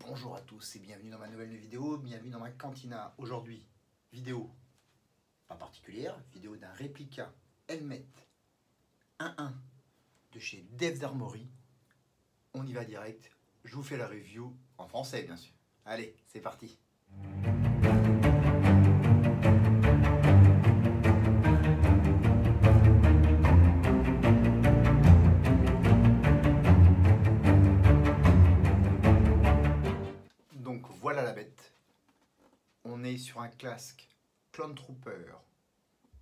Bonjour à tous et bienvenue dans ma nouvelle vidéo, bienvenue dans ma cantina. Aujourd'hui, vidéo pas particulière, vidéo d'un réplica Helmet 1.1 de chez Devs Armory. On y va direct, je vous fais la review en français bien sûr. Allez, c'est parti. Donc voilà la bête. On est sur un casque Clone Trooper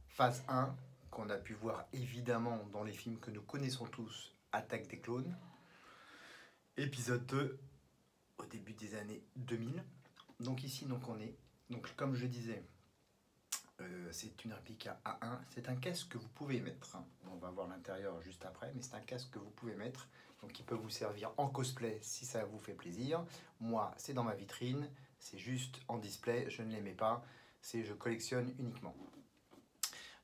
phase 1 qu'on a pu voir évidemment dans les films que nous connaissons tous, Attaque des clones. Épisode 2 au début des années 2000. Donc ici on est, donc comme je disais, c'est une réplica A1. C'est un casque que vous pouvez mettre, hein. On va voir l'intérieur juste après, mais c'est un casque que vous pouvez mettre, donc qui peut vous servir en cosplay si ça vous fait plaisir. Moi, c'est dans ma vitrine, c'est juste en display, je ne les mets pas, je collectionne uniquement.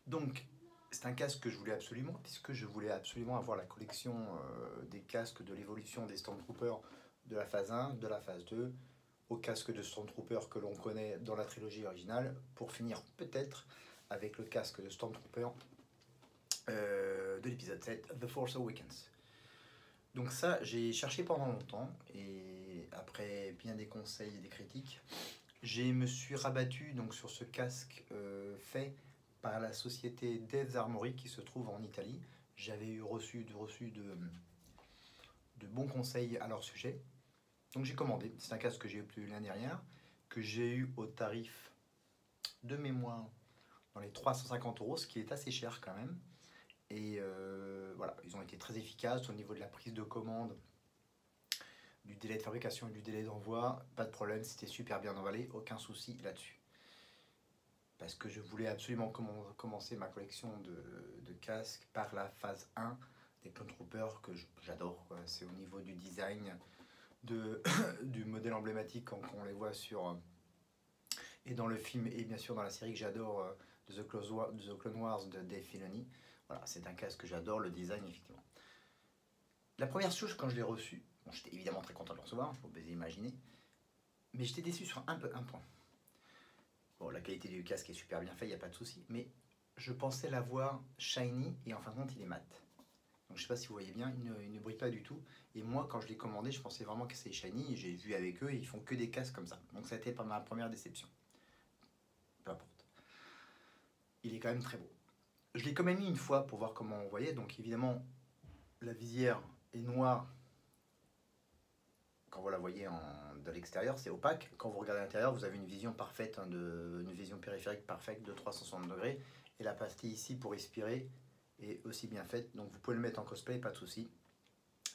Donc, c'est un casque que je voulais absolument, puisque je voulais absolument avoir la collection des casques de l'évolution des Stormtroopers de la phase 1, de la phase 2, au casque de Stormtrooper que l'on connaît dans la trilogie originale, pour finir peut-être avec le casque de Stormtrooper de l'épisode 7, The Force Awakens. Donc ça, j'ai cherché pendant longtemps, et après bien des conseils et des critiques, je me suis rabattu donc sur ce casque fait par la société Devs Armory qui se trouve en Italie. J'avais reçu de bons conseils à leur sujet. Donc j'ai commandé, c'est un casque que j'ai obtenu l'année dernière, que j'ai eu au tarif de mémoire dans les 350 €, ce qui est assez cher quand même. Et voilà, ils ont été très efficaces au niveau de la prise de commande, du délai de fabrication et du délai d'envoi. Pas de problème, c'était super bien emballé, aucun souci là-dessus. Parce que je voulais absolument commencer ma collection de casques par la phase 1 des Clone Troopers que j'adore. C'est au niveau du design, du modèle emblématique quand on les voit sur et dans le film et bien sûr dans la série que j'adore, de The Clone Wars de Dave Filoni. Voilà, c'est un casque que j'adore, le design effectivement. La première chose quand je l'ai reçu, bon, j'étais évidemment très content de le recevoir, faut vous imaginer, mais j'étais déçu sur un point. Bon, la qualité du casque est super bien fait, il n'y a pas de souci, mais je pensais l'avoir shiny et en fin de compte il est mat. Donc je sais pas si vous voyez bien, il ne brille pas du tout. Et moi quand je l'ai commandé, je pensais vraiment que c'est shiny, et j'ai vu avec eux, ils font que des casques comme ça. Donc ça a été ma première déception. Peu importe. Il est quand même très beau. Je l'ai quand même mis une fois pour voir comment on voyait. Donc évidemment, la visière est noire. Quand vous la voyez de l'extérieur, c'est opaque. Quand vous regardez à l'intérieur, vous avez une vision parfaite, hein, une vision périphérique parfaite de 360 degrés. Et la pastille ici pour respirer est aussi bien faite. Donc vous pouvez le mettre en cosplay, pas de souci,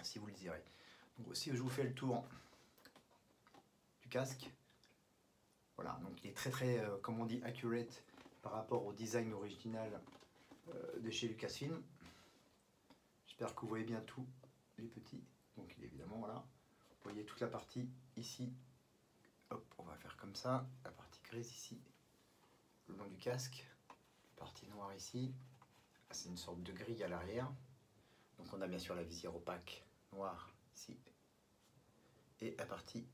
si vous le désirez. Donc si je vous fais le tour du casque, voilà, donc il est très, comme on dit, accurate par rapport au design original de chez Lucasfilm. J'espère que vous voyez bien tous les petits. Donc évidemment, voilà. Vous voyez toute la partie ici. Hop, on va faire comme ça. La partie grise ici, le long du casque. La partie noire ici. C'est une sorte de grille à l'arrière. Donc on a bien sûr la visière opaque noire ici. Et la partie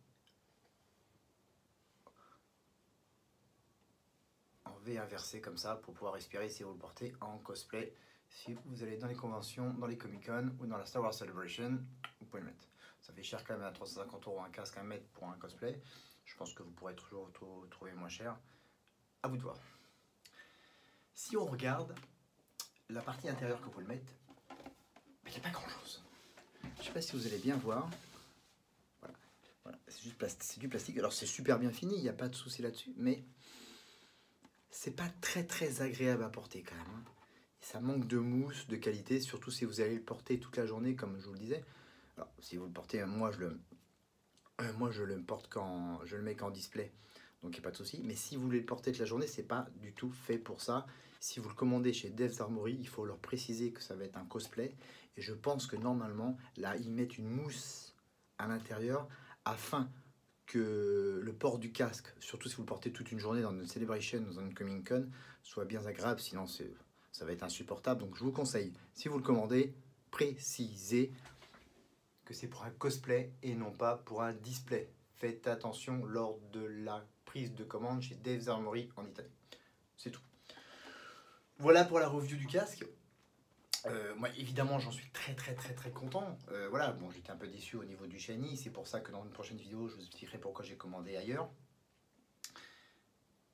en V inversé comme ça pour pouvoir respirer si vous le portez en cosplay. Si vous allez dans les conventions, dans les Comic-Con ou dans la Star Wars Celebration, vous pouvez le mettre. Ça fait cher quand même à 350 € un casque à mettre pour un cosplay. Je pense que vous pourrez toujours trouver moins cher. À vous de voir. Si on regarde la partie intérieure que vous pouvez le mettre, il n'y a pas grand chose. Je ne sais pas si vous allez bien voir. Voilà. C'est du plastique. Alors c'est super bien fini, il n'y a pas de souci là-dessus, mais c'est pas très agréable à porter quand même, hein. Ça manque de mousse, de qualité, surtout si vous allez le porter toute la journée, comme je vous le disais. Alors, si vous le portez, moi je le porte quand je le mets qu'en display, donc il n'y a pas de souci. Mais si vous voulez le porter toute la journée, c'est pas du tout fait pour ça. Si vous le commandez chez Devs Armory, il faut leur préciser que ça va être un cosplay. Et je pense que normalement, là, ils mettent une mousse à l'intérieur afin que le port du casque, surtout si vous le portez toute une journée dans une Celebration, dans une Comic-Con, soit bien agréable, sinon ça va être insupportable. Donc je vous conseille, si vous le commandez, précisez que c'est pour un cosplay et non pas pour un display. faites attention lors de la prise de commande chez Dave's Armory en Italie. C'est tout. Voilà pour la review du casque. Moi, évidemment, j'en suis très content. Voilà, bon, j'étais un peu déçu au niveau du Shiny. C'est pour ça que dans une prochaine vidéo, je vous expliquerai pourquoi j'ai commandé ailleurs.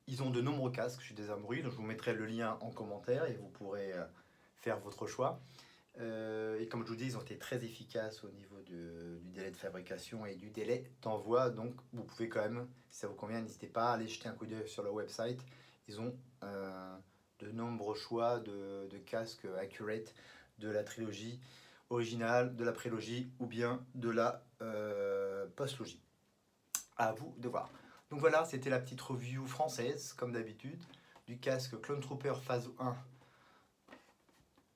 Ils ont de nombreux casques chez Dave's Armory, donc je vous mettrai le lien en commentaire et vous pourrez faire votre choix. Et comme je vous dis, ils ont été très efficaces au niveau du délai de fabrication et du délai d'envoi. Donc vous pouvez quand même, si ça vous convient, n'hésitez pas à aller jeter un coup d'œil sur leur website. Ils ont de nombreux choix de casques Accurate de la trilogie originale, de la prélogie ou bien de la postlogie. À vous de voir. Donc voilà, c'était la petite review française, comme d'habitude, du casque Clone Trooper phase 1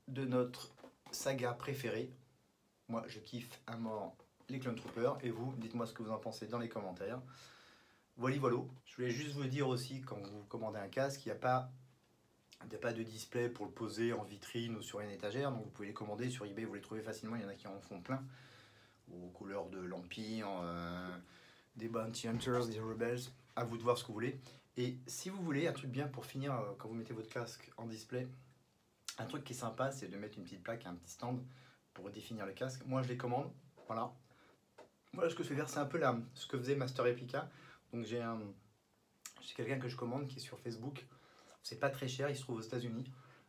de notre saga préférée. Moi, je kiffe à mort les Clone Troopers. Et vous, dites-moi ce que vous en pensez dans les commentaires. Voilà. Je voulais juste vous dire aussi, quand vous commandez un casque, il n'y a pas de display pour le poser en vitrine ou sur une étagère. Donc vous pouvez les commander sur eBay, vous les trouvez facilement. Il y en a qui en font plein. Aux couleurs de l'Empire, des Bounty Hunters, des Rebels. À vous de voir ce que vous voulez. Et si vous voulez, un truc bien pour finir, quand vous mettez votre casque en display, un truc qui est sympa, c'est de mettre une petite plaque, un petit stand pour définir le casque. Moi, je les commande. Voilà. Voilà ce que je vais faire. C'est un peu là ce que faisait Master Replica. Donc, j'ai quelqu'un que je commande qui est sur Facebook. C'est pas très cher. Il se trouve aux États-Unis.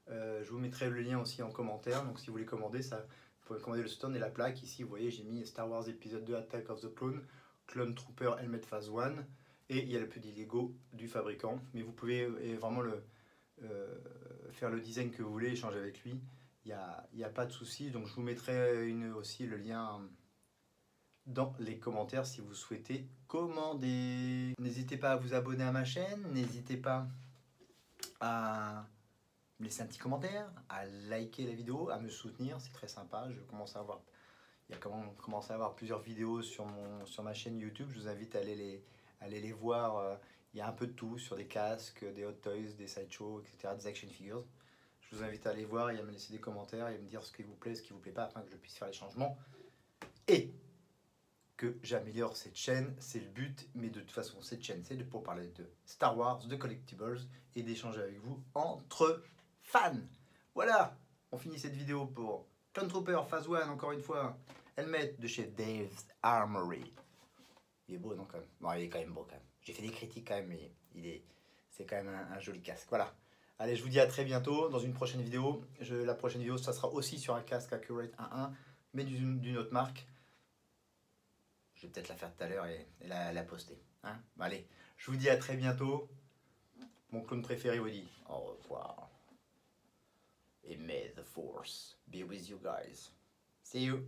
Je vous mettrai le lien aussi en commentaire. Donc, si vous voulez commander, ça, vous pouvez commander le stand et la plaque. Ici, vous voyez, j'ai mis Star Wars épisode 2 Attack of the Clone, Clone Trooper Helmet Phase 1. Et il y a le petit Lego du fabricant. Mais vous pouvez vraiment faire le design que vous voulez, échanger avec lui. Il n'y a pas de souci. Donc je vous mettrai aussi le lien dans les commentaires si vous souhaitez commander. N'hésitez pas à vous abonner à ma chaîne. N'hésitez pas à me laisser un petit commentaire, à liker la vidéo, à me soutenir. C'est très sympa. Il y a commencé à avoir plusieurs vidéos sur ma chaîne YouTube. Je vous invite à aller les voir. Il y a un peu de tout sur des casques, des hot toys, des sideshows, etc., des action figures. Je vous invite à aller voir et à me laisser des commentaires et à me dire ce qui vous plaît, ce qui ne vous plaît pas, afin que je puisse faire les changements et que j'améliore cette chaîne. C'est le but, mais de toute façon, cette chaîne, c'est pour parler de Star Wars, de collectibles et d'échanger avec vous entre fans. Voilà, on finit cette vidéo pour Clone Trooper Phase 1, encore une fois, helmet de chez Dave's Armory. Il est beau, non, quand même? Bon, il est quand même beau, quand même. J'ai fait des critiques, quand même, mais c'est quand même un joli casque. Voilà. Allez, je vous dis à très bientôt dans une prochaine vidéo. La prochaine vidéo, ça sera aussi sur un casque Accurate 1.1, mais d'une autre marque. Je vais peut-être la faire tout à l'heure et la poster. Hein, bon, allez, je vous dis à très bientôt. Mon clone préféré vous dit au revoir. Et may the force be with you guys. See you.